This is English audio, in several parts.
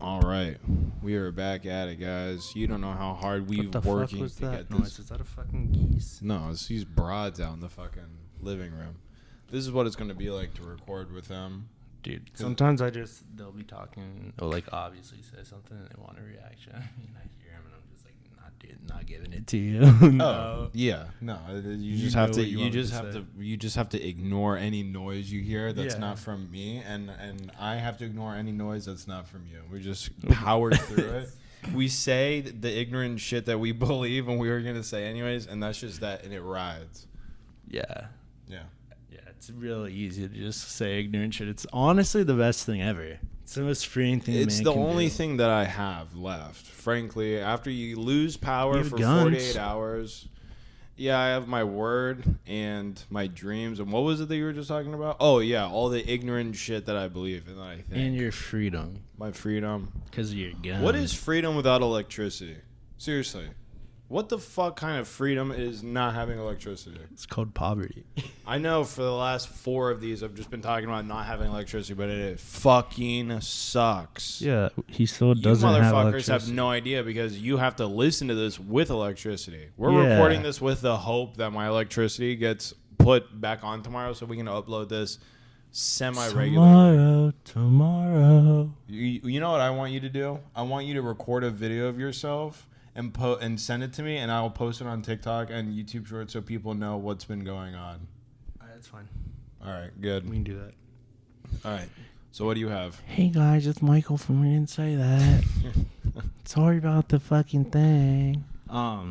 All right, we are back at it, guys. You don't know how hard we've working to get this. Is that a fucking geese? No, it's these broads out in the fucking living room. This is what it's going to be like to record with them. Dude, sometimes they'll be talking, or like obviously say something and they want a reaction. I hear him and I'm just like, not giving it to you. No. Oh, yeah. No, you just have to ignore any noise you hear that's not from me, and I have to ignore any noise that's not from you. We just power through it. We say the ignorant shit that we believe and we were going to say anyways, and that's just that, and it rides. Yeah. Yeah. Yeah, it's really easy to just say ignorant shit. It's honestly the best thing ever. It's the most freeing thing. It's the only thing that I have left. Frankly, after you lose power for 48 hours, yeah, I have my word and my dreams. And what was it that you were just talking about? Oh, yeah, all the ignorant shit that I believe in, that I think. And your freedom. My freedom. Because of your gun. What is freedom without electricity? Seriously. What the fuck kind of freedom is not having electricity? It's called poverty. I know for the last 4 of these, I've just been talking about not having electricity, but it fucking sucks. Yeah, he still doesn't have electricity. You motherfuckers have no idea because you have to listen to this with electricity. We're recording this with the hope that my electricity gets put back on tomorrow so we can upload this semi-regularly. Tomorrow. You know what I want you to do? I want you to record a video of yourself and send it to me, and I'll post it on TikTok and YouTube Shorts so people know what's been going on. That's fine. All right, good. We can do that. All right. So what do you have? Hey guys, it's Michael from We Didn't Say That. Sorry about the fucking thing. Yeah.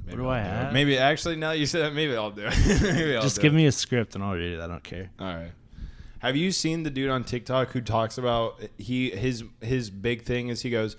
What do I have? Maybe actually, now that you said that, maybe I'll do it. Just give me a script and I'll read it. I don't care. All right. Have you seen the dude on TikTok who talks about his big thing is he goes,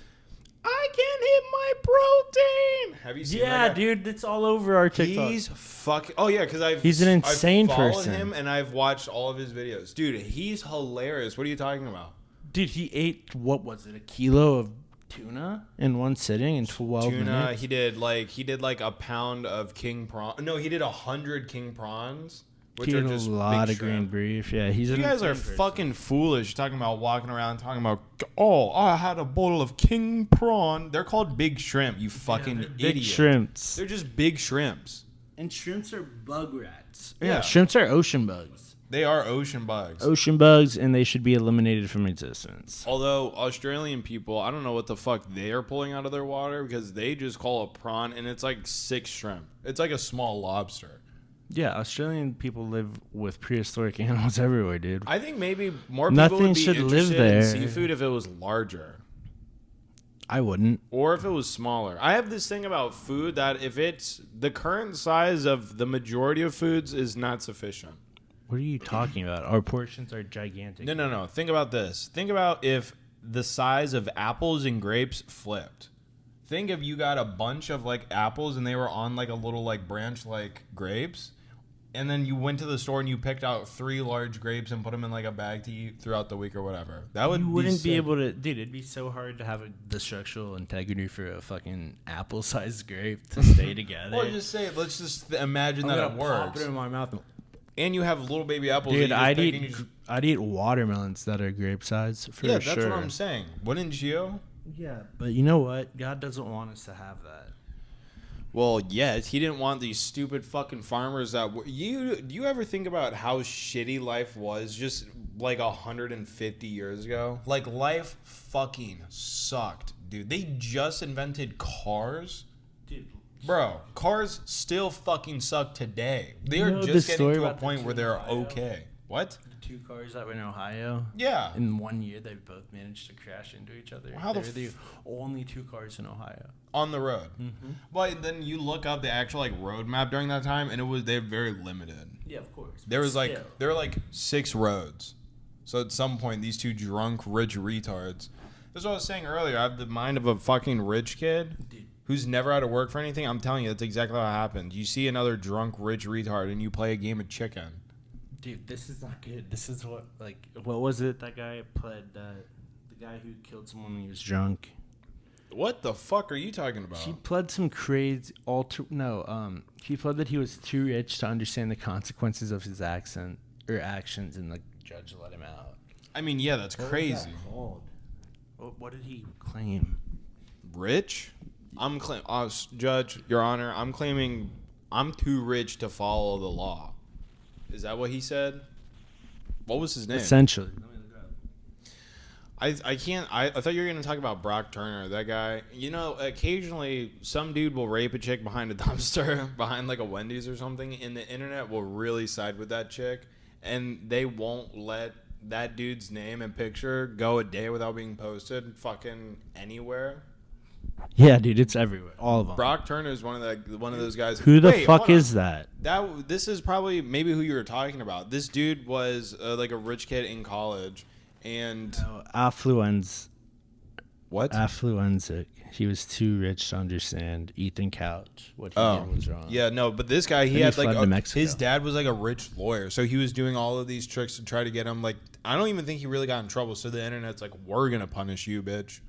I can't hit my protein. Have you seen that? Yeah, dude, it's all over our TikTok. He's fucking. Oh yeah, because he's an insane I've followed person. him and I've watched all of his videos. Dude, he's hilarious. What are you talking about? Dude, he ate a kilo of tuna in one sitting in 12 minutes. He did like a pound of king prawn. No, he did 100 king prawns. Which he are did just a lot big of green beef. Yeah, you guys are fucking foolish talking about walking around talking about, oh, I had a bowl of king prawn. They're called big shrimp, you fucking idiot. Big shrimps. They're just big shrimps. And shrimps are bug rats. Yeah. Shrimps are ocean bugs. They are ocean bugs. Ocean bugs, and they should be eliminated from existence. Although Australian people, I don't know what the fuck they are pulling out of their water because they just call a prawn, and it's like 6 shrimp. It's like a small lobster. Yeah, Australian people live with prehistoric animals everywhere, dude. I think maybe more people would be interested in seafood if it was larger. I wouldn't. Or if it was smaller. I have this thing about food that if it's the current size of the majority of foods is not sufficient. What are you talking about? Our portions are gigantic. No. Think about this. Think about if the size of apples and grapes flipped. Think if you got a bunch of like apples and they were on like a little like branch like grapes, and then you went to the store and you picked out 3 large grapes and put them in like a bag to eat throughout the week or whatever. That would you wouldn't be able to, dude. It'd be so hard to have the structural integrity for a fucking apple-sized grape to stay together. Well, just say it. Let's just imagine that it works. Pop it in my mouth. And you have little baby apples. Dude, I'd eat watermelons that are grape size for sure. Yeah, that's what I'm saying. Wouldn't you? Yeah, but you know what? God doesn't want us to have that. Well, yes, he didn't want these stupid fucking farmers that do you ever think about how shitty life was just like 150 years ago? Like life fucking sucked, dude. They just invented cars. Dude, bro, cars still fucking suck today. They are just getting to a point where they're okay. What? The 2 cars that were in Ohio. Yeah. In 1 year, they both managed to crash into each other. How they were the only 2 cars in Ohio. On the road. Mm-hmm. But then you look up the actual like road map during that time, and they're very limited. Yeah, of course. There were like 6 roads. So at some point, these 2 drunk rich retards. That's what I was saying earlier. I have the mind of a fucking rich kid. Dude. Who's never had to work for anything. I'm telling you, that's exactly what happened. You see another drunk rich retard, and you play a game of chicken. Dude, this is not good. This is what was it that guy pled, the guy who killed someone when he was drunk? What the fuck are you talking about? He pled some crazy he pled that he was too rich to understand the consequences of his actions, and the judge let him out. I mean, yeah, that's crazy. What was that called? What did he claim? Rich? Judge, Your Honor, I'm claiming I'm too rich to follow the law. Is that what he said? What was his name? Essentially. I thought you were going to talk about Brock Turner, that guy. You know, occasionally some dude will rape a chick behind a dumpster, behind like a Wendys or something, and the internet will really side with that chick, and they won't let that dude's name and picture go a day without being posted fucking anywhere. Yeah, dude, it's everywhere. All of them. Brock Turner is one of those guys. Who the fuck is that? This is probably maybe who you were talking about. This dude was like a rich kid in college, and affluenza. What? Affluenza. He was too rich to understand Ethan Couch. What he did was wrong. Yeah, no, but this guy, he had like his dad was like a rich lawyer, so he was doing all of these tricks to try to get him. Like, I don't even think he really got in trouble. So the internet's like, we're gonna punish you, bitch.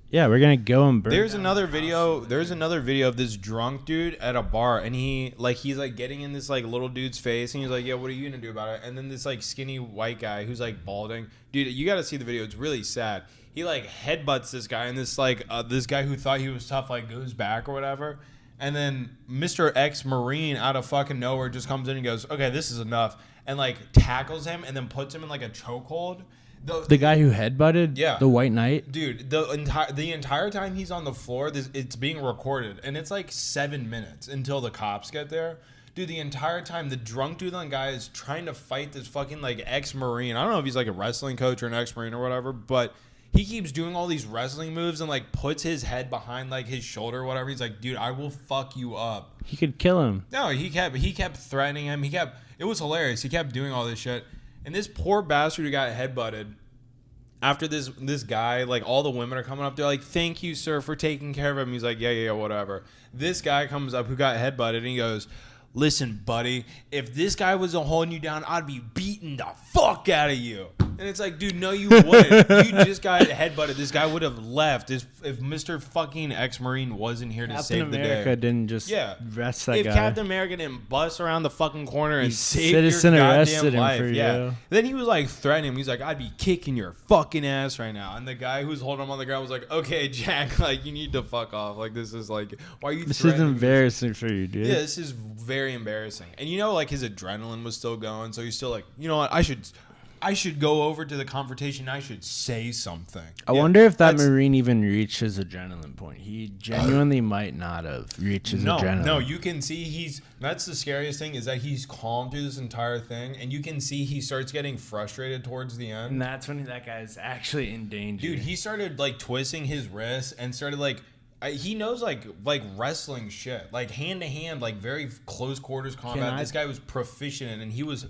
Yeah, we're gonna go and burn. There's another video of this drunk dude at a bar, and he's like getting in this like little dude's face, and he's like, yeah, what are you gonna do about it? And then this like skinny white guy who's like balding, dude, you gotta see the video. It's really sad. He like headbutts this guy, and this like this guy who thought he was tough like goes back or whatever, and then Mr. Ex-Marine out of fucking nowhere just comes in and goes, okay, this is enough, and like tackles him and then puts him in like a chokehold. The guy who headbutted the White Knight? Dude, the entire time he's on the floor, it's being recorded. And it's like 7 minutes until the cops get there. Dude, the entire time, the drunk dude on guy is trying to fight this fucking like ex-Marine. I don't know if he's like a wrestling coach or an ex-Marine or whatever, but he keeps doing all these wrestling moves and like puts his head behind like his shoulder or whatever. He's like, dude, I will fuck you up. He could kill him. No, he kept threatening him. It was hilarious. He kept doing all this shit. And this poor bastard who got headbutted, after this guy, like all the women are coming up, they're like, thank you, sir, for taking care of him. He's like, yeah, whatever. This guy comes up who got headbutted, and he goes, listen, buddy, if this guy was holding you down, I'd be beating the fuck out of you. And it's like, dude, no, you wouldn't. You just got headbutted. This guy would have left if Mr. fucking Ex-Marine wasn't here to save the day. Captain America didn't just arrest that guy. If Captain America didn't bust around the fucking corner and save Citizen your arrested goddamn him life. for you. Then he was like threatening him. He's like, I'd be kicking your fucking ass right now. And the guy who's holding him on the ground was like, okay, Jack, like, you need to fuck off. Like, this is like, why are you This is embarrassing for you, dude. Yeah, this is very embarrassing. And you know, like, his adrenaline was still going. So he's still like, you know what, I should go over to the confrontation. I should say something. I wonder if that Marine even reached his adrenaline point. He genuinely might not have reached his adrenaline. No, you can see that's the scariest thing is that he's calm through this entire thing. And you can see he starts getting frustrated towards the end. And that's when that guy's actually in danger. Dude, he started like twisting his wrists and started like, he knows like wrestling shit, like hand to hand, like very close quarters combat. This guy was proficient in, and he was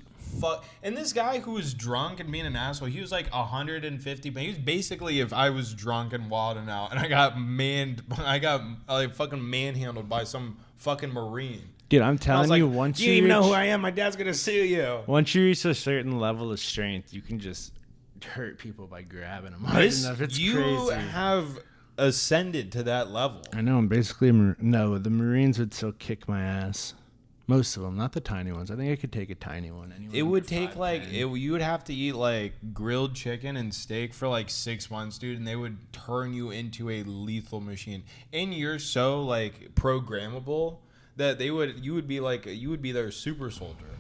and this guy who was drunk and being an asshole, he was like 150. But he was basically if I was drunk and wild and out, and I got like fucking manhandled by some fucking Marine. Dude, I'm telling you, once you even know who I am, my dad's gonna sue you. Once you reach a certain level of strength, you can just hurt people by grabbing them hard enough. It's you crazy. Have ascended to that level. I know. I'm basically no. The Marines would still kick my ass. Most of them, not the tiny ones. I think I could take a tiny one. It would take you would have to eat like grilled chicken and steak for like 6 months, dude, and they would turn you into a lethal machine. And you're so like programmable that you would be their super soldier.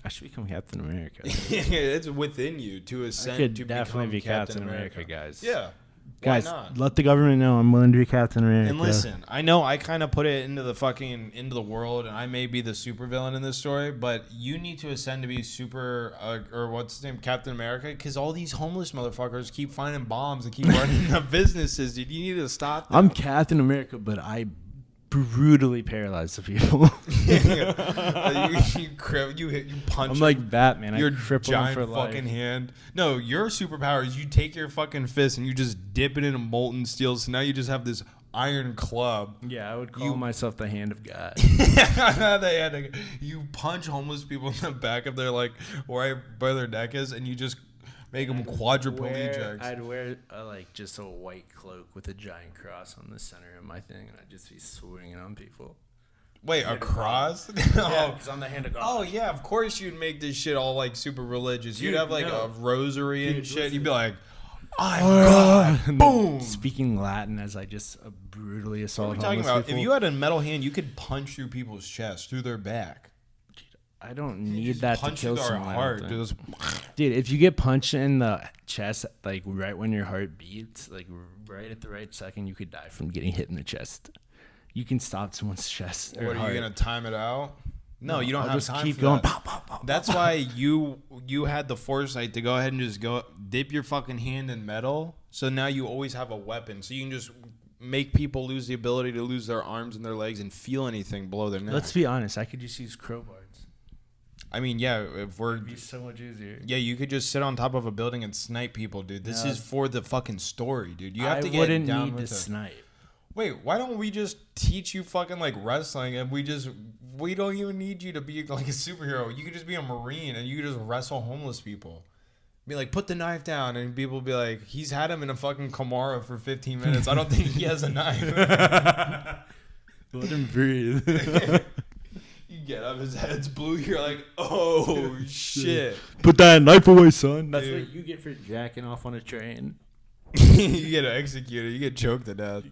I should become Captain America. It's within you to ascend to definitely become be Captain America, guys. Yeah. Guys, let the government know I'm willing to be Captain America. And listen, I know I kind of put it into the world, and I may be the supervillain in this story, but you need to ascend to be or what's his name, Captain America, because all these homeless motherfuckers keep finding bombs and keep running the businesses, dude. You need to stop them. I'm Captain America, but I brutally paralyze the people. you punch. I'm like Batman. Your cripple giant for life. fucking hand. No, your superpower is you take your fucking fist and you just dip it in a molten steel. So now you just have this iron club. Yeah, I would call myself the hand of God. You punch homeless people in the back of their like right where their neck is, and you just make them quadriplegics. I'd wear just a white cloak with a giant cross on the center of my thing, and I'd just be swinging on people. Wait, a cross? Yeah, because I'm the hand of God. Oh yeah, of course you'd make this shit all like super religious. You'd have like a rosary and shit. You'd be like, Boom. Speaking Latin as I just brutally assault. What are we talking about? People. If you had a metal hand, you could punch through people's chest, through their back. I don't need that to kill someone. Heart, dude, if you get punched in the chest, like right when your heart beats, like right at the right second, you could die from getting hit in the chest. You can stop someone's chest. What, are you gonna time it out? No, you don't have just time keep for going. that. Pow, pow, pow, That's why you had the foresight to go ahead and just go dip your fucking hand in metal. So now you always have a weapon. So you can just make people lose the ability to lose their arms and their legs and feel anything below their neck. Let's be honest. I could just use crowbars. I mean, yeah, if we're... It'd be so much easier. Yeah, you could just sit on top of a building and snipe people, dude. This is for the fucking story, dude. You have to get down with it. I wouldn't need to snipe. Wait, why don't we just teach you fucking, like, wrestling and we don't even need you to be, like, a superhero. You could just be a Marine and you could just wrestle homeless people. Be like, put the knife down, and people be like, he's had him in a fucking Camaro for 15 minutes. I don't think he has a knife. Let him breathe. You get up, his head's blue. You're like, oh shit! Put that knife away, son. That's what you get for jacking off on a train. You get executed. You get choked to death.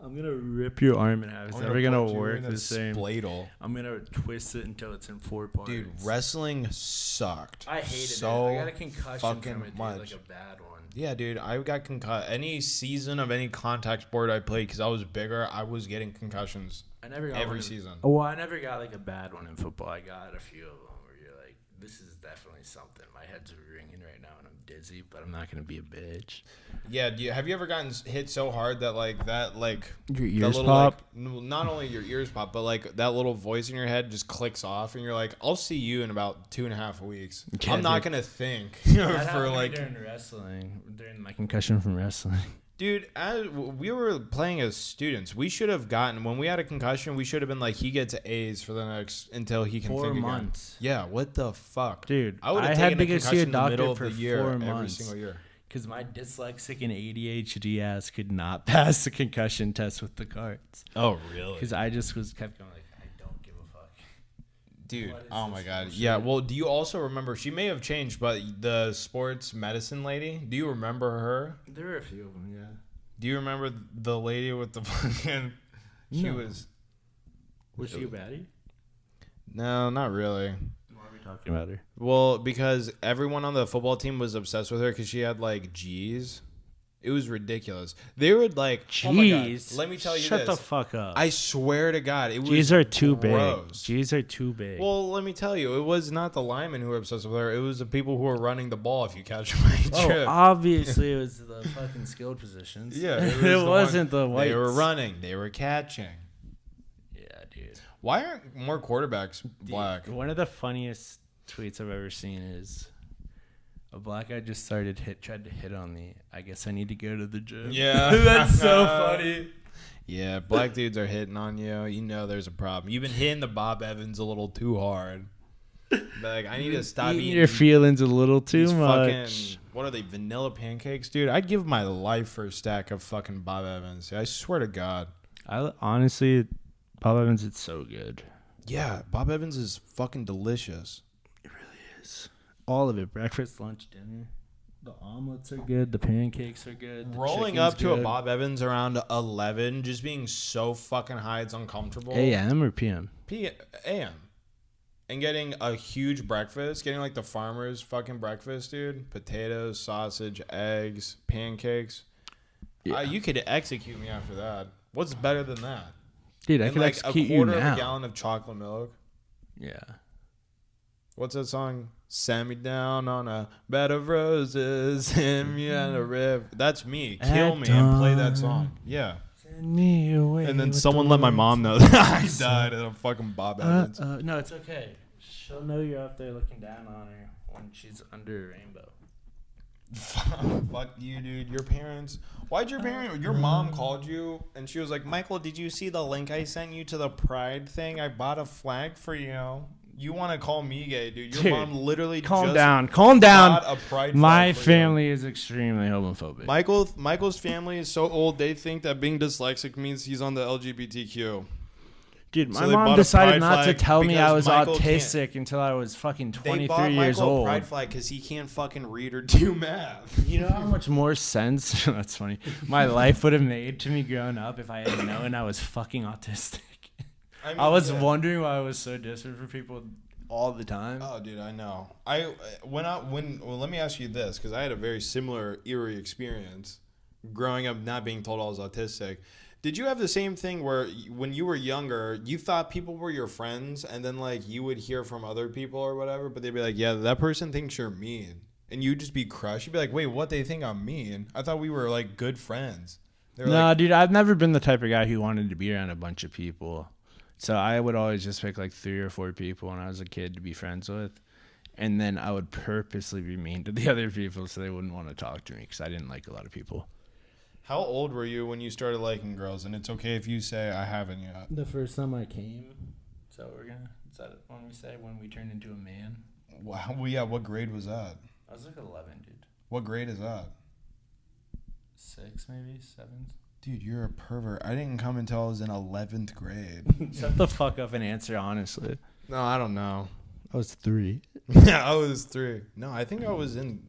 I'm gonna rip your arm in half. It's never gonna work the same. Spladle. I'm gonna twist it until it's in 4 parts. Dude, wrestling sucked. I hated so it. I got a concussion from it, dude, like a bad one. Yeah, dude, I got concussed. Any season of any contact sport I played, because I was bigger, I was getting concussions. I never got every season. Well, I never got like a bad one in football. I got a few of them where you're like, this is definitely something. My head's ringing right now and I'm dizzy, but I'm not gonna be a bitch. Yeah, have you ever gotten hit so hard that your ears pop? Not only your ears pop, but like that little voice in your head just clicks off, and you're like, "I'll see you in about 2.5 weeks." Yeah, I'm not gonna think for like during wrestling, during my concussion from wrestling. Dude, as we were playing as students, we should have gotten, when we had a concussion, we should have been like, he gets A's for the next, until he can 4 think months. Again. Yeah, what the fuck? Dude, I would have taken a concussion in the middle of the year, 4 months. Every single year. Because my dyslexic and ADHD ass could not pass the concussion test with the cards. Oh, really? Because I just kept going like, I don't give a fuck. Dude, oh my God. Bullshit? Yeah, well, do you also remember, she may have changed, but the sports medicine lady, do you remember her? There were a few of them, yeah. Do you remember the lady with the fucking... Was she a baddie? No, not really. Why are we talking about her? Well, because everyone on the football team was obsessed with her because she had, like, G's. It was ridiculous. They would like, Jeez. Oh my God, let me tell you Shut this. the fuck up. I swear to God, it was G's are too gross. big. G's are too big. Well, let me tell you, it was not the linemen who were obsessed with her. It was the people who were running the ball, if you catch my drift. Obviously it was the fucking skilled positions. Yeah. It wasn't the whites. They were running. They were catching. Yeah, dude. Why aren't more quarterbacks black? One of the funniest tweets I've ever seen is... a black guy just tried to hit on me. I guess I need to go to the gym. Yeah. That's so funny. Yeah, black dudes are hitting on you. You know there's a problem. You've been hitting the Bob Evans a little too hard. Like, I need to stop eating your feelings a little too much. Fucking, what are they, vanilla pancakes? Dude, I'd give my life for a stack of fucking Bob Evans. I swear to God. Honestly, Bob Evans, it's so good. Yeah, Bob Evans is fucking delicious. It really is. All of it. Breakfast, lunch, dinner. The omelets are good. The pancakes are good. Rolling up to a Bob Evans around 11, just being so fucking high, it's uncomfortable. AM or PM? AM. And getting a huge breakfast, getting like the farmer's fucking breakfast, dude. Potatoes, sausage, eggs, pancakes. Yeah. You could execute me after that. What's better than that? Dude, I could execute you now. A quarter of a gallon of chocolate milk. Yeah. What's that song? Send me down on a bed of roses, send me on a river. That's me. Kill me and play that song. Yeah. Send me away. And then someone let my mom know that I died at a fucking Bob Evans. No, it's okay. She'll know you're up there looking down on her when she's under a rainbow. Fuck you, dude. Your parents. Why'd your mom called you and she was like, Michael, did you see the link I sent you to the Pride thing? I bought a flag for you. You want to call me gay, dude. Your mom literally calm down. Bought a Pride My family is extremely homophobic. Michael's family is so old, they think that being dyslexic means he's on the LGBTQ. Dude, my So they mom bought a decided pride not to flag tell me I because was Michael autistic until I was fucking They 23 bought years Michael a old. pride flag because he can't fucking read or do math. You know how much more sense, that's funny, my life would have made to me growing up if I had known I was fucking autistic. I was wondering why I was so different from people all the time. Oh, dude, I know. Well, let me ask you this, because I had a very similar eerie experience growing up not being told I was autistic. Did you have the same thing where when you were younger, you thought people were your friends, and then like you would hear from other people or whatever, but they'd be like, yeah, that person thinks you're mean. And you'd just be crushed. You'd be like, wait, what? They think I'm mean? I thought we were like good friends. Nah, dude, I've never been the type of guy who wanted to be around a bunch of people. So I would always just pick like 3 or 4 people when I was a kid to be friends with. And then I would purposely be mean to the other people so they wouldn't want to talk to me because I didn't like a lot of people. How old were you when you started liking girls? And it's okay if you say I haven't yet. The first time I came. Is that when we say when we turned into a man? Wow. Well, yeah. What grade was that? I was like 11, dude. What grade is that? 6, maybe 7. Dude, you're a pervert. I didn't come until I was in 11th grade. Shut the fuck up and answer honestly. No, I don't know. I was 3. Yeah, I was 3. No, I think I was in.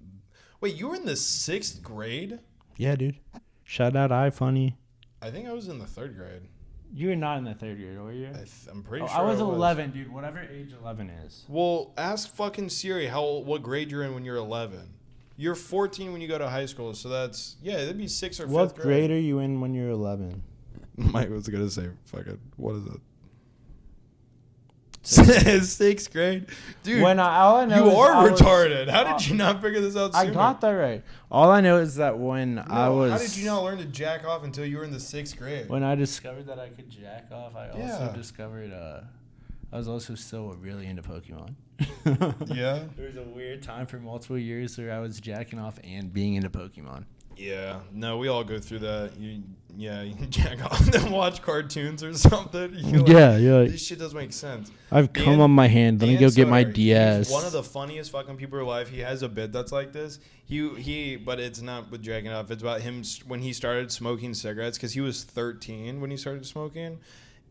Wait, you were in the 6th grade? Yeah, dude. Shout out iFunny. I think I was in the 3rd grade. You were not in the 3rd grade, were you? I'm pretty sure I was 11, dude. Whatever age 11 is. Well, ask fucking Siri what grade you're in when you're 11. You're 14 when you go to high school, so that's that'd be 6th or 5th grade. What grade are you in when you're 11? Mike was gonna say fucking what is it? 6th grade, dude. All I know you is are retarded. How did you not figure this out sooner? I got that right. All I know is that how did you not learn to jack off until you were in the 6th grade? When I discovered that I could jack off, I also discovered I was also still really into Pokemon. Yeah. There was a weird time for multiple years where I was jacking off and being into Pokemon. Yeah. No, we all go through that. You jack off and then watch cartoons or something. Yeah. This shit doesn't make sense. I've come on my hand. Let me go get my DS. He's one of the funniest fucking people in life. He has a bit that's like this. But it's not with jacking off. It's about him when he started smoking cigarettes because he was 13 when he started smoking.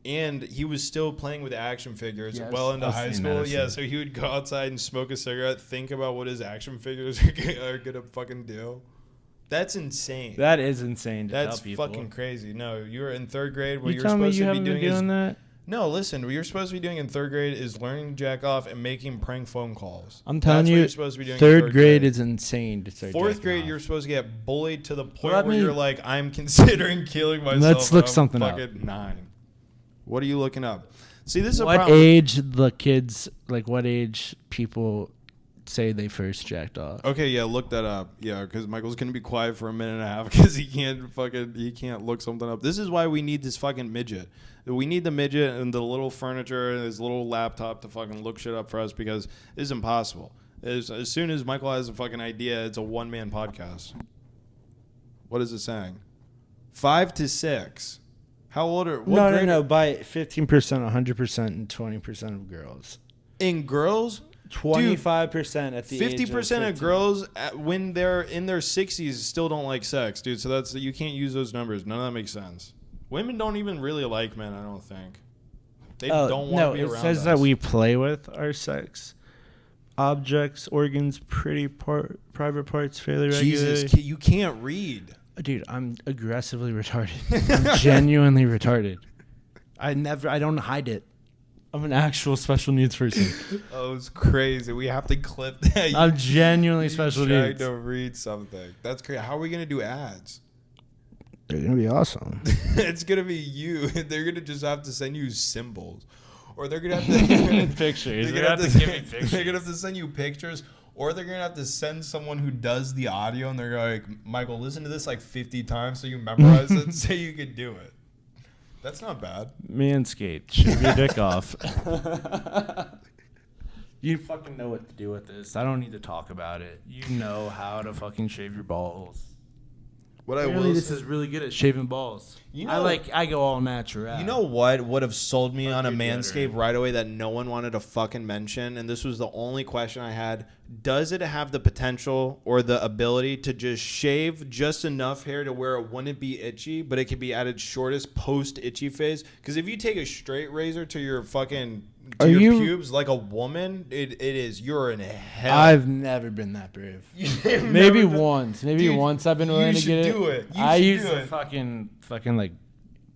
And he was still playing with action figures well into high school. Yeah, so he would go outside and smoke a cigarette, think about what his action figures are going to fucking do. That's insane. That is insane to That's tell people. fucking crazy. No, you were in 3rd grade. What you you're supposed to be doing that? No, listen. What you're supposed to be doing in 3rd grade is learning to jack off and making prank phone calls. I'm telling you, what you're supposed to be doing 3rd grade is insane to start 4th grade, off. you're supposed to get bullied to the point where you're like, I'm considering killing myself. Let's look something up. Fucking 9. What are you looking up? See, this is what age the kids, like what age people say they first jacked off. Okay, yeah, look that up. Yeah, because Michael's gonna be quiet for a minute and a half because he can't look something up. This is why we need this fucking midget. We need the midget and the little furniture and his little laptop to fucking look shit up for us because it's impossible. As soon as Michael has a fucking idea, it's a one-man podcast. What is it saying? 5 to 6. How old are... No. By 15%, 100%, and 20% of girls. In girls? 25% at the age of 50% of girls, when they're in their 60s, still don't like sex, dude. So you can't use those numbers. None of that makes sense. Women don't even really like men, I don't think. They don't want to be around us. No, it says that we play with our sex objects, organs, private parts fairly regularly. Jesus, you can't read. Dude, I'm aggressively retarded. I'm genuinely retarded. I don't hide it. I'm an actual special needs person. Oh, it's crazy. We have to clip that. I'm genuinely special needs. Trying to read something. That's crazy. How are we going to do ads? They're going to be awesome. It's going to be you. They're going to just have to send you symbols. Or they're going to have to... pictures. They're going to have to give me pictures. They're going to have to send you pictures. Or they're going to have to send someone who does the audio. And they're like, Michael, listen to this like 50 times so you memorize it so you can do it. That's not bad. Manscaped. Shave your dick off. You fucking know what to do with this. I don't need to talk about it. You know how to fucking shave your balls. What I Apparently will this say, is really good at shaving balls. You know- I go all natural. you know what would have sold me on a your Manscaped deodorant. right away that no one wanted to fucking mention, and this was the only question I had. Does it have the potential or the ability to just shave just enough hair to where it wouldn't be itchy, but it could be at its shortest post-itchy phase? Because if you take a straight razor to your fucking pubes like a woman, it is. You're in hell. I've never been that brave. Maybe once. I've been willing to get it. I use the fucking like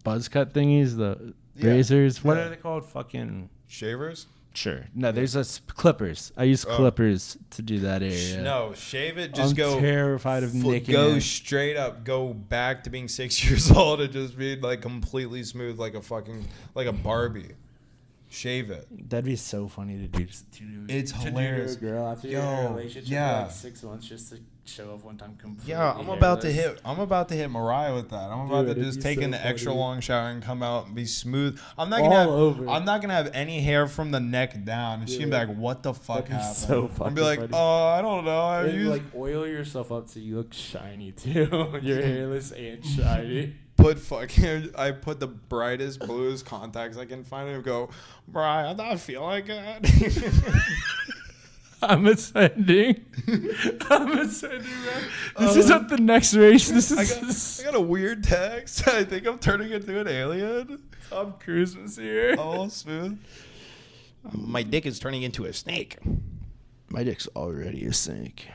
buzz cut thingies, the razors. What are they called? Fucking shavers? Sure. No, there's clippers. I use clippers to do that area. No, shave it. Just I'm go. terrified of nicking Go it. straight up. Go back to being 6 years old and just be like completely smooth, like a Barbie. Shave it. That'd be so funny to do. It's hilarious. To do to a girl after Yo, you're in a relationship yeah. for like 6 months just to show off one time completely. Yeah, I'm about to hit Mariah with that. I'm about to just take an extra long shower and come out and be smooth. I'm not gonna have any hair from the neck down. And she'd be like, "What the fuck happened?" So I'll be like, funny. "Oh, I don't know. I And use like oil yourself up so you look shiny too. You're hairless and shiny. I put the brightest bluest contacts I can find and go, Mariah, I don't feel like it." I'm ascending. Man. This is at the next race. I got a weird text. I think I'm turning into an alien. Tom Cruise was here. All smooth. My dick is turning into a snake. My dick's already a snake.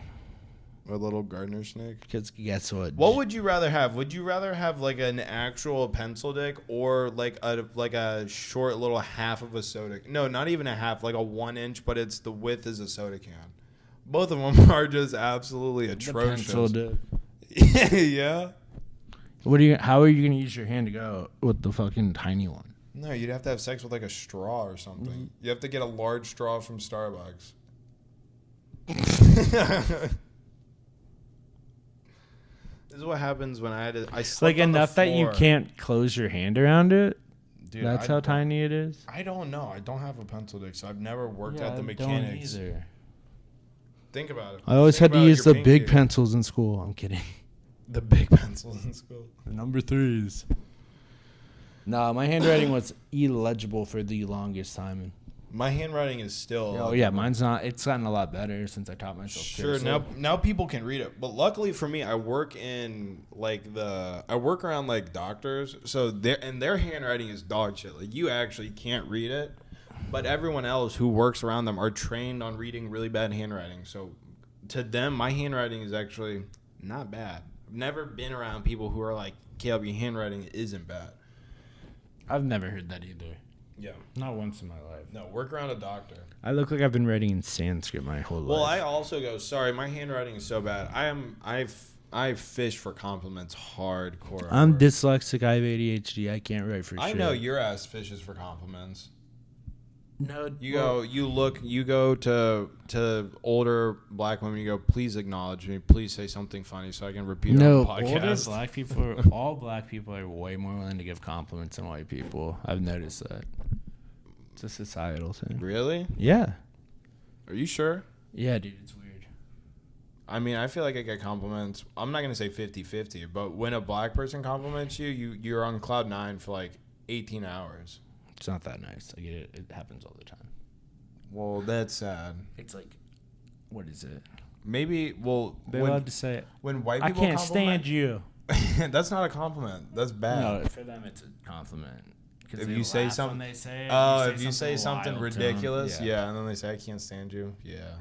A little gardener snake. Because guess what? What would you rather have? Would you rather have like an actual pencil dick or like a short little half of a soda? No, not even a half, like a 1 inch, but it's the width is a soda can. Both of them are just absolutely atrocious. The pencil dick. Yeah. How are you gonna use your hand to go with the fucking tiny one? No, you'd have to have sex with like a straw or something. Mm-hmm. You have to get a large straw from Starbucks. This is what happens when I slept Like on the enough that you floor. can't close your hand around it. Dude, That's how tiny it is. I don't know. I don't have a pencil dick, so I've never worked out the I mechanics. don't either. Think about it. I always Think had to about use your the big pinky. pencils in school. I'm kidding. The big pencils in school. The number 3s. Nah, my handwriting was illegible for the longest time. My handwriting is still. Oh yeah, mine's not. It's gotten a lot better since I taught myself. Sure. Now people can read it, but luckily for me, I work in I work around like doctors, so their handwriting is dog shit. Like you actually can't read it, but everyone else who works around them are trained on reading really bad handwriting. So to them, my handwriting is actually not bad. I've never been around people who are like, "Caleb, your handwriting isn't bad." I've never heard that either. Yeah. Not once in my life. No, work around a doctor. I look like I've been writing in Sanskrit my whole life. Well, I also go, sorry, my handwriting is so bad. I fish for compliments hardcore. I'm dyslexic. I have ADHD. I can't write for shit. I know your ass fishes for compliments. No, You go to older black women. You go, please acknowledge me. Please say something funny so I can repeat it on the podcast. All black people are way more willing to give compliments than white people. I've noticed that. It's a societal thing. Really? Yeah. Are you sure? Yeah, dude, it's weird. I mean, I feel like I get compliments. I'm not going to say 50-50, but when a black person compliments you're on cloud 9 for like 18 hours. It's not that nice. I get it. It happens all the time. Well, that's sad. It's like, what is it? Maybe, They're allowed to say it. When white I people can't stand you. That's not a compliment. That's bad. No, for them it's a compliment. If you say something, if you say something ridiculous, and then they say I can't stand you,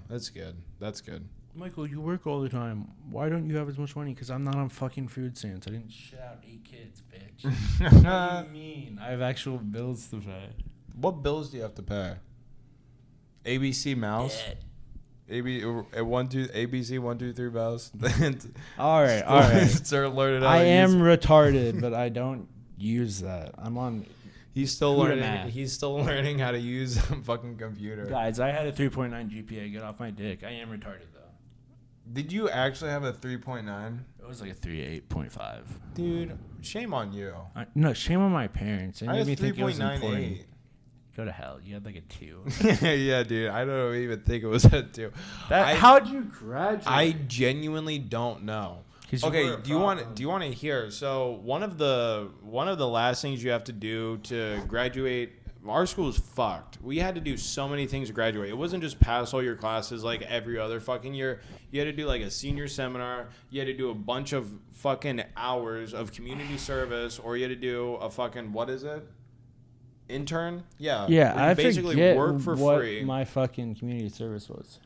that's good. That's good. Michael, you work all the time. Why don't you have as much money? Because I'm not on fucking food stamps. I didn't shit out 8 kids, bitch. What do you mean? I have actual bills to pay. What bills do you have to pay? ABC Mouse. ABC 1 2 3 Mouse. All right. Start learning. I am retarded, but I don't use that. I'm on. He's still learning. He's still learning how to use a fucking computer. Guys, I had a 3.9 GPA. Get off my dick. I am retarded though. Did you actually have a 3.9? It was like a 3.8.5. Dude, shame on you. No, shame on my parents. They I made had me think it was important. 3.98. Go to hell. You had like a 2. Yeah, dude. I don't even think it was a 2. How'd you graduate? I genuinely don't know. Okay, do you want to hear? So one of the last things you have to do to graduate. Our school is fucked. We had to do so many things to graduate. It wasn't just pass all your classes like every other fucking year. You had to do like a senior seminar. You had to do a bunch of fucking hours of community service, or you had to do a fucking, what is it? Intern? Yeah. Yeah, I basically forget work for what free. my fucking community service was.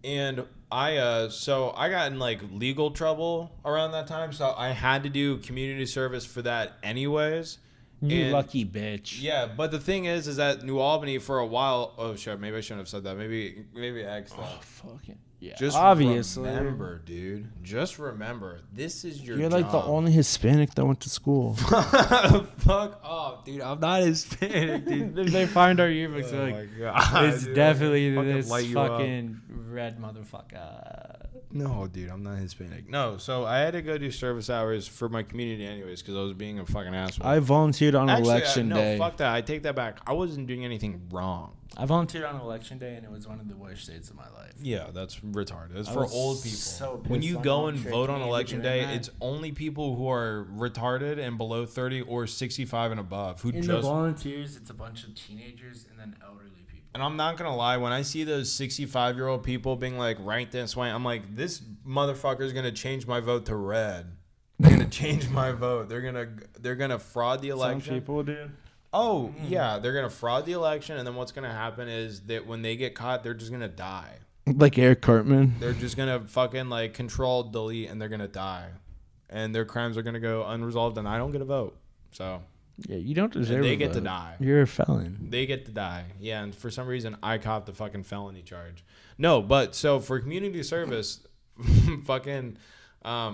And I got in like legal trouble around that time, so I had to do community service for that anyways. You lucky bitch. Yeah, but the thing is that New Albany for a while. Oh shit, maybe I shouldn't have said that. Maybe I X'd that. Oh, fucking yeah. Just obviously. remember, dude. Just remember, this is your. You're like the only Hispanic that went to school. Fuck off, dude. I'm not Hispanic, dude. They find our yearbooks. Oh Like, my god, it's dude, definitely this fucking fucking red motherfucker. No, dude, I'm not Hispanic. No, so I had to go do service hours for my community anyways because I was being a fucking asshole. I volunteered on election day. No, fuck that. I take that back. I wasn't doing anything wrong. I volunteered on election day, and it was one of the worst days of my life. Yeah, that's retarded. It's for old people. So when you go and vote on election day, it's only people who are retarded and below 30 or 65 and above who the volunteers, it's a bunch of teenagers and then elderly people. And I'm not going to lie, when I see those 65-year-old people being like, right this way, I'm like, this motherfucker is going to change my vote to red. They're going to change my vote. They're going to fraud the election. Some people do. Oh, yeah, they're going to fraud the election, and then what's going to happen is that when they get caught, they're just going to die. Like Eric Cartman. They're just going to fucking like control, delete, and they're going to die. And their crimes are going to go unresolved, and I don't get a vote. So... Yeah, you don't deserve it. They get to die. You're a felon. They get to die. Yeah, and for some reason, I copped the fucking felony charge. No, but so for community service, fucking, I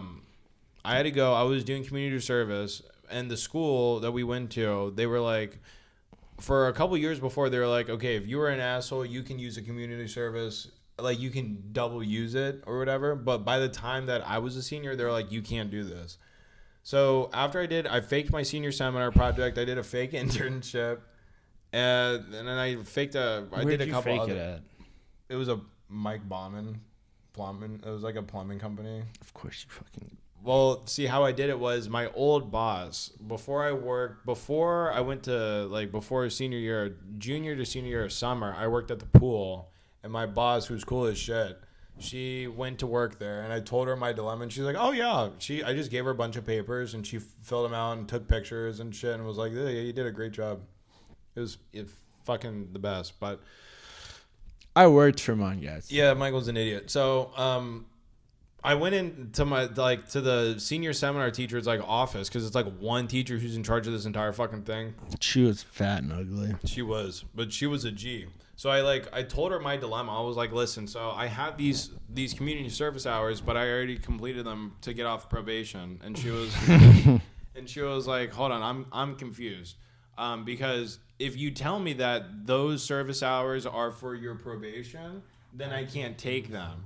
had to go. I was doing community service, and the school that we went to, they were like, for a couple years before, they were like, okay, if you were an asshole, you can use a community service. Like, you can double use it or whatever. But by the time that I was a senior, they were like, you can't do this. So after I faked my senior seminar project. I did a fake internship, and then I faked I did a couple other. It was a Mike Bauman plumbing. It was like a plumbing company. Of course, you fucking. Well, see how I did it was my old boss before I went to like before senior year, junior to senior year of summer. I worked at the pool, and my boss, who's cool as shit, she went to work there, and I told her my dilemma, and she's like, oh, yeah. I just gave her a bunch of papers, and she filled them out and took pictures and shit and was like, yeah, you did a great job. It was fucking the best, but... I worked for mine, guys. Yeah, Michael's an idiot. So, I went into to the senior seminar teacher's, office, because it's, one teacher who's in charge of this entire fucking thing. She was fat and ugly. She was, but she was a G. So I told her my dilemma. I was like, listen, so I have these community service hours, but I already completed them to get off probation. And she was like, hold on, I'm confused. Because if you tell me that those service hours are for your probation, then I can't take them.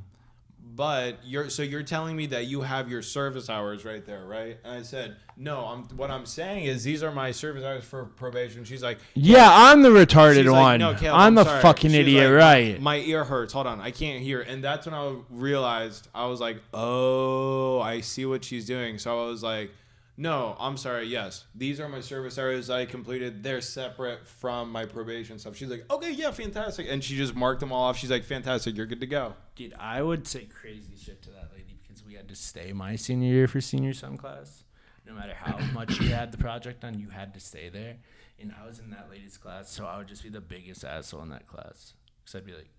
But you're telling me that you have your service hours right there, right? And I said, no, what I'm saying is these are my service hours for probation. She's like, yeah, I'm the retarded one. No, Caleb, I'm the sorry. fucking She's idiot, like, right? My ear hurts. Hold on, I can't hear. And that's when I realized, I was like, oh, I see what she's doing. So I was like, no, I'm sorry. Yes, these are my service hours I completed. They're separate from my probation stuff. She's like, okay, yeah, fantastic. And she just marked them all off. She's like, fantastic, you're good to go. Dude, I would say crazy shit to that lady because we had to stay my senior year for senior sem class. No matter how much you had the project done, you had to stay there. And I was in that lady's class, so I would just be the biggest asshole in that class. Because I'd be like,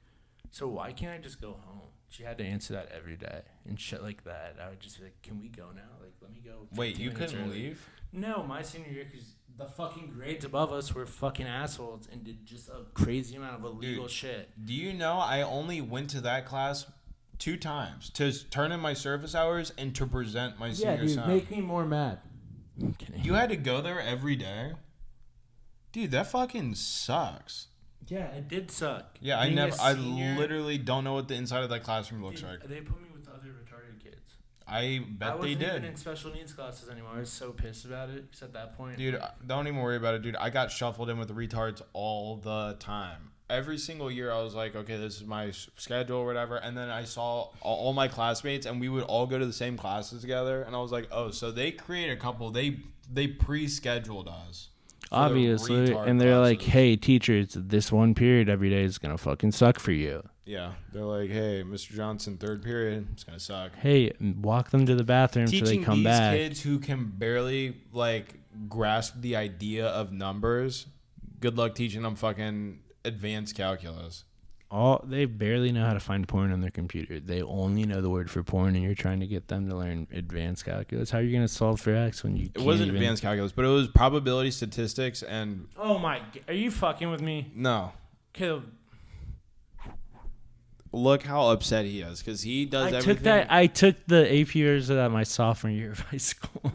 so why can't I just go home? She had to answer that every day and shit like that. I would just be like, can we go now? Like, let me go. Wait, you couldn't leave? No, my senior year, because the fucking grades above us were fucking assholes and did just a crazy amount of illegal shit. Do you know I only went to that class 2 times to turn in my service hours and to present my senior sem. Make me more mad. I'm kidding. You had to go there every day? Dude, that fucking sucks. Yeah, it did suck. Yeah, I literally don't know what the inside of that classroom looks like. They put me with other retarded kids. I bet they did. I wasn't even in special needs classes anymore. I was so pissed about it because at that point... Dude, don't even worry about it, dude. I got shuffled in with retards all the time. every single year I was like, okay, this is my schedule or whatever. And then I saw all my classmates and we would all go to the same classes together. And I was like, oh, so they create a couple. They pre-scheduled us. Obviously. And they're like, hey, teachers, this one period every day is going to fucking suck for you. Yeah. They're like, hey, Mr. Johnson, third period, it's going to suck. Hey, walk them to the bathroom so they come back. Teaching these kids who can barely, like, grasp the idea of numbers, good luck teaching them fucking advanced calculus. They barely know how to find porn on their computer. They only know the word for porn, and you're trying to get them to learn advanced calculus. How are you going to solve for X when you can't? It wasn't advanced calculus, but it was probability statistics and... Oh my... Are you fucking with me? No. Okay. Look how upset he is, because he does everything... I took the AP years of that my sophomore year of high school.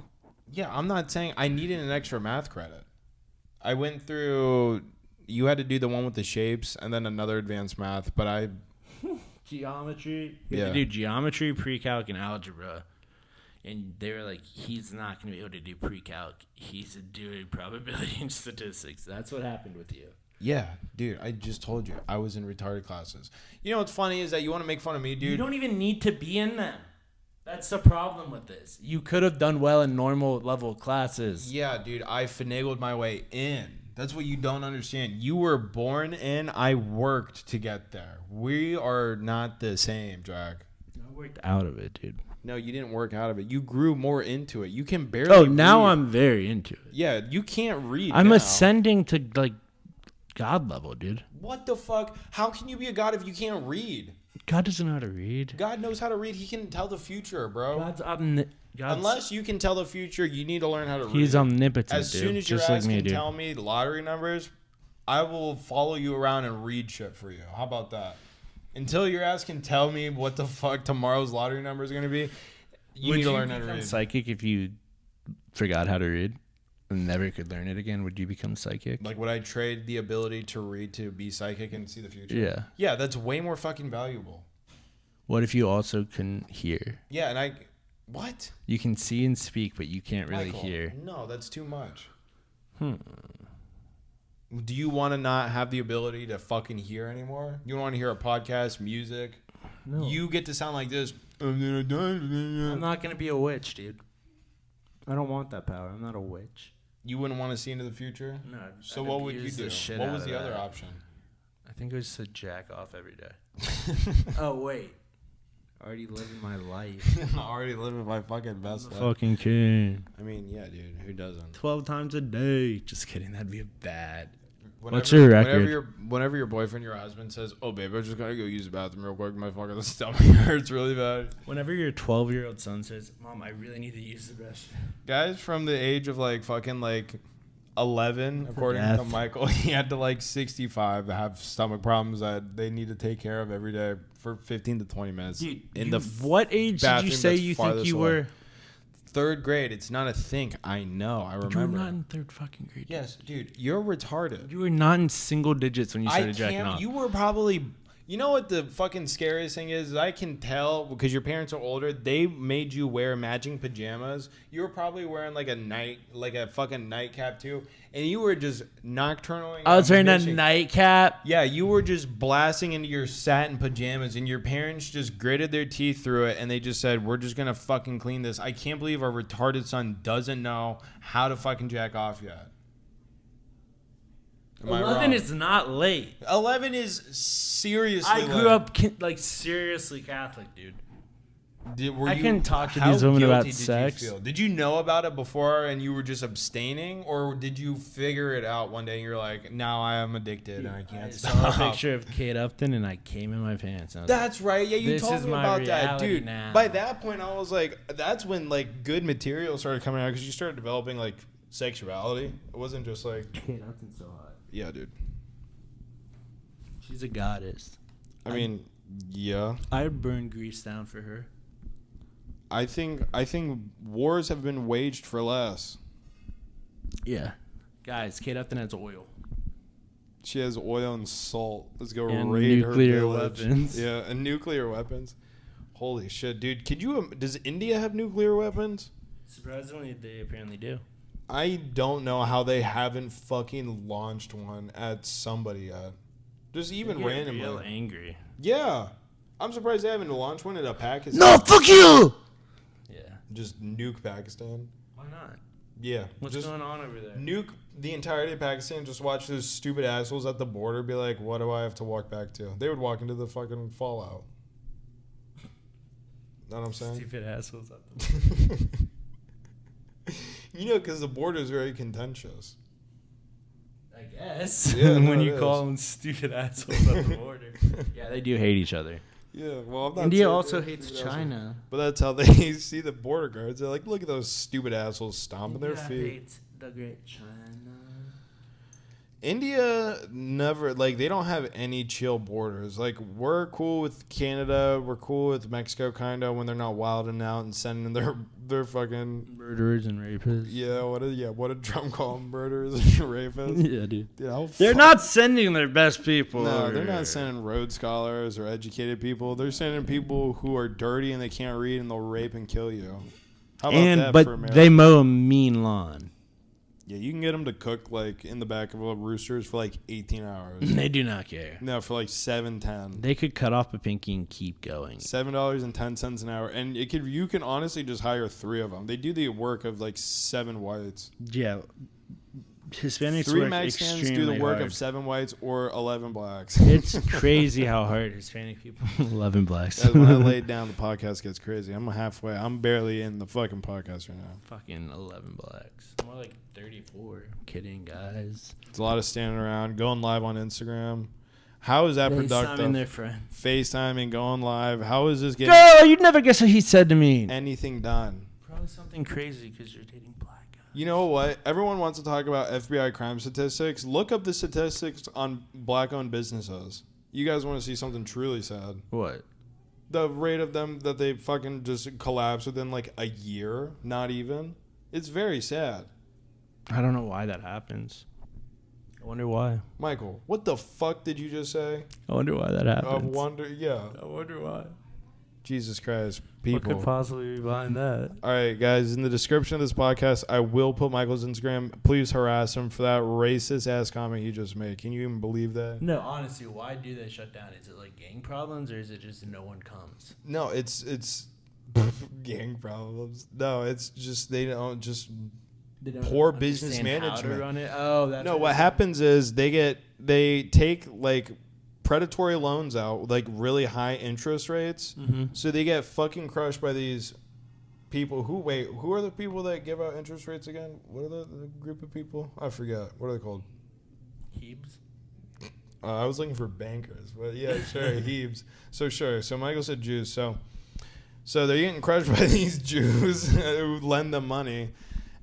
Yeah, I'm not saying I needed an extra math credit. I went through... You had to do the one with the shapes and then another advanced math, but I... Geometry. You had to do geometry, pre-calc, and algebra. And they were like, he's not going to be able to do pre-calc. He's doing probability and statistics. That's what happened with you. Yeah, dude, I just told you. I was in retarded classes. You know what's funny is that you want to make fun of me, dude. You don't even need to be in them. That's the problem with this. You could have done well in normal level classes. Yeah, dude, I finagled my way in. That's what you don't understand. You were born in. I worked to get there. We are not the same, Jack. I worked out of it, dude. No, you didn't work out of it. You grew more into it. You can barely read. Now I'm very into it. Yeah, you can't read I'm now. Ascending to, like, God level, dude. What the fuck? How can you be a god if you can't read? God doesn't know how to read. God knows how to read. He can tell the future, bro. God's Unless you can tell the future, you need to learn how to read. He's omnipotent, As soon as your ass can tell me lottery numbers, I will follow you around and read shit for you. How about that? Until your ass can tell me what the fuck tomorrow's lottery number is going to be, you need to learn how to read. Psychic if you forgot how to read and never could learn it again? Would you become psychic? Like, would I trade the ability to read to be psychic and see the future? Yeah. Yeah, that's way more fucking valuable. What if you also can hear? Yeah, and what? You can see and speak, but you can't really hear. No, that's too much. Do you want to not have the ability to fucking hear anymore? You don't want to hear a podcast, music? No. You get to sound like this. I'm not going to be a witch, dude. I don't want that power. I'm not a witch. You wouldn't want to see into the future? No. So what would you do? What was the other option? I think it was to jack off every day. Oh, wait. Already living my life. Already living my fucking best life. Fucking king. I mean, yeah, dude. Who doesn't? 12 times a day. Just kidding. That'd be bad. What's your record? Whenever your boyfriend, your husband says, "Oh, babe, I'm just gonna go use the bathroom real quick. My fucking stomach hurts really bad." Whenever your 12-year-old son says, "Mom, I really need to use the restroom." Guys from the age of like fucking like 11, according to Michael, he had to like 65 to have stomach problems that they need to take care of every day for 15 to 20 minutes. Dude, what age did you say you think you were? Third grade. It's not a thing. I know. I remember. You were not in third fucking grade. Yes, dude. You're retarded. You were not in single digits when you started jacking off. You were probably... You know what the fucking scariest thing is? I can tell because your parents are older. They made you wear matching pajamas. You were probably wearing like a fucking nightcap too, and you were just nocturnally. I was wearing a nightcap. Yeah, you were just blasting into your satin pajamas, and your parents just gritted their teeth through it, and they just said, "We're just gonna fucking clean this." I can't believe our retarded son doesn't know how to fucking jack off yet. 11 is not late. 11 is seriously late. I grew up like seriously Catholic, dude. I can talk to these women about sex. Did you know about it before and you were just abstaining, or did you figure it out one day and you're like, now I am addicted and I can't stop? I saw a picture of Kate Upton and I came in my pants. That's right. Yeah, you told me about that, dude. Now. By that point, I was like, that's when like good material started coming out because you started developing like sexuality. It wasn't just like Kate Upton's so hot. Yeah, dude. She's a goddess. I mean, yeah. I'd burn Greece down for her. I think wars have been waged for less. Yeah. Guys, Kate Upton has oil. She has oil and salt. Let's go and raid her nuclear village. Weapons. Yeah, and nuclear weapons. Holy shit, dude. Does India have nuclear weapons? Surprisingly, they apparently do. I don't know how they haven't fucking launched one at somebody yet. Just even They get randomly. real angry. Yeah. I'm surprised they haven't launched one in Pakistan. No, fuck you! Yeah. Just nuke Pakistan. Why not? Yeah. What's going on over there? Nuke the entirety of Pakistan. Just watch those stupid assholes at the border be like, what do I have to walk back to? They would walk into the fucking fallout. Know what I'm saying? Stupid assholes at the You know, because the border is very contentious. I guess. Yeah, no, when it you is. call them stupid assholes at the border. Yeah, they do hate each other. Yeah, well, I'm not India saying also they're hates stupid China. assholes. But that's how they see the border guards. They're like, look at those stupid assholes stomping their feet. Hates the great China. India never, like, they don't have any chill borders. Like, we're cool with Canada. We're cool with Mexico, kind of, when they're not wilding out and sending their fucking... Murderers and rapists. Yeah, what did Trump call them? Murderers and rapists? Yeah, dude. They're not sending their best people. No, they're not sending Rhodes scholars or educated people. They're sending people who are dirty and they can't read and they'll rape and kill you. How about that for America? But they mow a mean lawn. Yeah, you can get them to cook like in the back of a roosters for like 18 hours. They do not care. No, for like $7.10. They could cut off a pinky and keep going. $7.10 an hour, and you can honestly just hire 3 of them. They do the work of like 7 whites. Yeah, Hispanics 3 work Mexicans extremely do the work hard. of 7 whites or 11 blacks. It's crazy how hard Hispanic people. 11 blacks. When I lay it down, the podcast gets crazy. I'm halfway. I'm barely in the fucking podcast right now. Fucking 11 blacks. More like 34. Kidding, guys. It's a lot of standing around, going live on Instagram. How is that productive? FaceTiming their friend. FaceTiming, going live. How is this getting Girl, you'd never guess what he said to me. anything done? Probably something crazy because you're dating black guys. You know what? Everyone wants to talk about FBI crime statistics. Look up the statistics on black-owned businesses. You guys want to see something truly sad. What? The rate of them that they fucking just collapse within like a year, not even. It's very sad. I don't know why that happens. I wonder why. Michael, what the fuck did you just say? I wonder why that happens. I wonder why. Jesus Christ, people. What could possibly be behind that? All right, guys, in the description of this podcast, I will put Michael's Instagram. Please harass him for that racist-ass comment he just made. Can you even believe that? No, honestly, why do they shut down? Is it like gang problems or is it just no one comes? No, it's gang problems. No, it's just they don't just poor business management. How to run it. Oh, that's no. What happens is they take like predatory loans out with like really high interest rates, so they get fucking crushed by these people who are the people that give out interest rates again? What are the group of people? I forget. What are they called? Hebes. I was looking for bankers, but yeah, sure, Hebes. So Michael said Jews. So they're getting crushed by these Jews who lend them money.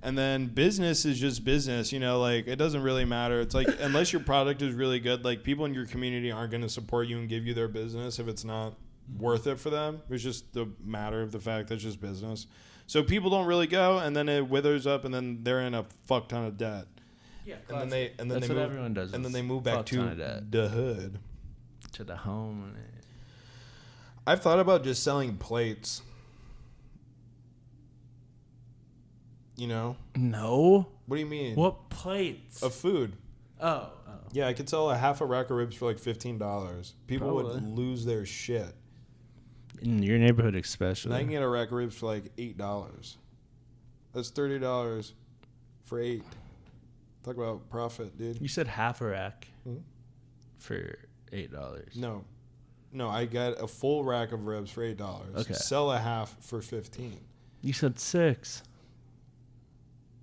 And then business is just business, you know, like it doesn't really matter. It's like unless your product is really good, like people in your community aren't going to support you and give you their business if it's not worth it for them. It's just the matter of the fact that it's just business. So people don't really go, and then it withers up, and then they're in a fuck ton of debt. Yeah, and then that's they what move, everyone does. and then they move back to the hood, to the home. I've thought about just selling plates. You know? No. What do you mean? What plates? Of food. Oh. Yeah, I could sell a half a rack of ribs for like $15. People Probably would lose their shit. In your neighborhood especially. And I can get a rack of ribs for like $8. That's $30 for 8. Talk about profit, dude. You said half a rack for $8. No, I got a full rack of ribs for $8. Okay. Sell a half for $15. You said 6.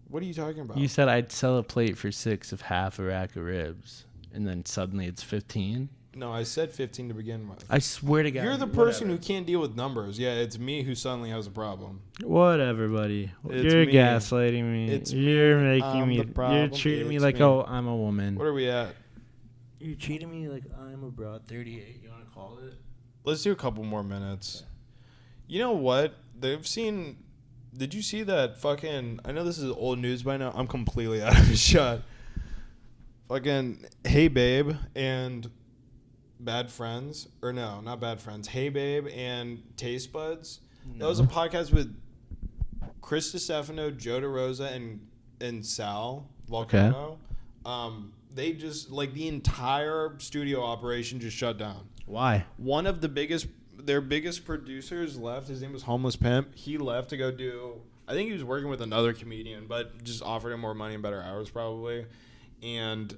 What are you talking about? You said I'd sell a plate for 6 of half a rack of ribs, and then suddenly it's 15. No, I said 15 to begin with. I swear to God. You're the person who can't deal with numbers. Yeah, it's me who suddenly has a problem. Whatever, buddy. It's You're me. gaslighting me. You're making me. You're treating me like, oh, I'm a woman. What are we at? You're treating me like I'm a broad 38. You want to call it? Let's do a couple more minutes. You know what? Did you see that fucking... I know this is old news by now. I'm completely out of the shot. Fucking Hey Babe and Bad Friends. Or no, not Bad Friends. Hey Babe and Taste Buds. No. That was a podcast with Chris DiStefano, Joe DeRosa, and Sal Volcano. They just like the entire studio operation just shut down. Why? One of their biggest producers left. His name was Homeless Pimp. He left to go do. I think he was working with another comedian, but just offered him more money and better hours probably. And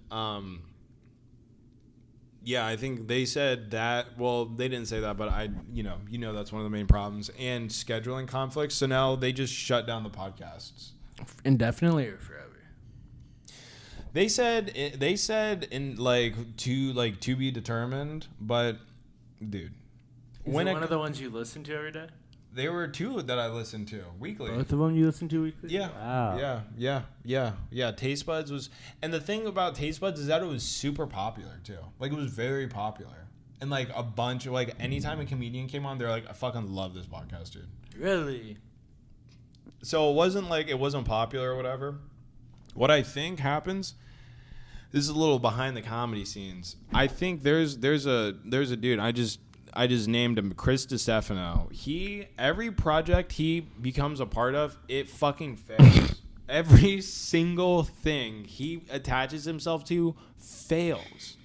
yeah, I think they said that. Well, they didn't say that, but you know that's one of the main problems and scheduling conflicts. So now they just shut down the podcasts Indefinitely or forever? They said in to be determined, but dude, Is it one of the ones you listen to every day? There were two that I listened to weekly. Both of them you listen to weekly? Yeah. Wow. Yeah. Taste Buds was, and the thing about Taste Buds is that it was super popular too. Like it was very popular, and like a bunch of like anytime a comedian came on, they're like, I fucking love this podcast, dude. Really? So it wasn't popular or whatever. What I think happens. This is a little behind the comedy scenes. I think there's a dude. I just named him Chris DiStefano. Every project he becomes a part of, it fucking fails. Every single thing he attaches himself to fails.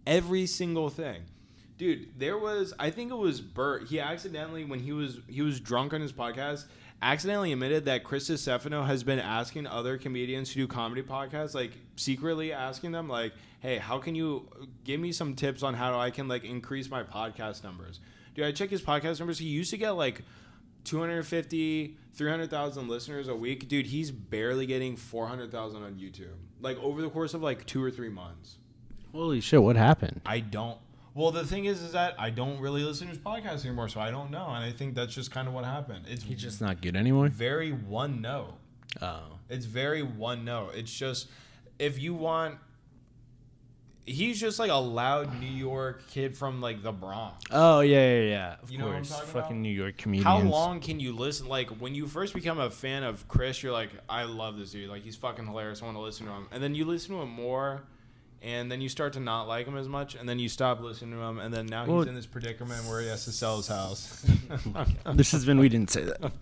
Every single thing. Dude, I think it was Bert. He accidentally, when he was drunk on his podcast, accidentally admitted that Chris DiStefano has been asking other comedians who do comedy podcasts, like secretly asking them, like, hey, how can you give me some tips on how I can like increase my podcast numbers? Dude, I check his podcast numbers. He used to get like 250, 300,000 listeners a week. Dude, he's barely getting 400,000 on YouTube, like over the course of like 2 or 3 months. Holy shit, what happened? Well, the thing is that I don't really listen to his podcast anymore, so I don't know. And I think that's just kind of what happened. He's just not good anymore? Very one note. Oh. It's very one note. It's just, if you want... He's just like a loud New York kid from like the Bronx. Oh, yeah. Of you know course. What I'm talking Fucking about? New York comedians. How long can you listen? Like, when you first become a fan of Chris, you're like, I love this dude. Like, he's fucking hilarious. I want to listen to him. And then you listen to him more... And then you start to not like him as much, and then you stop listening to him, and then now he's in this predicament where he has to sell his house. This has been We Didn't Say That.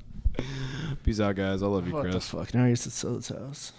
Peace out, guys. I love you, Chris. What the fuck? Now he has to sell his house.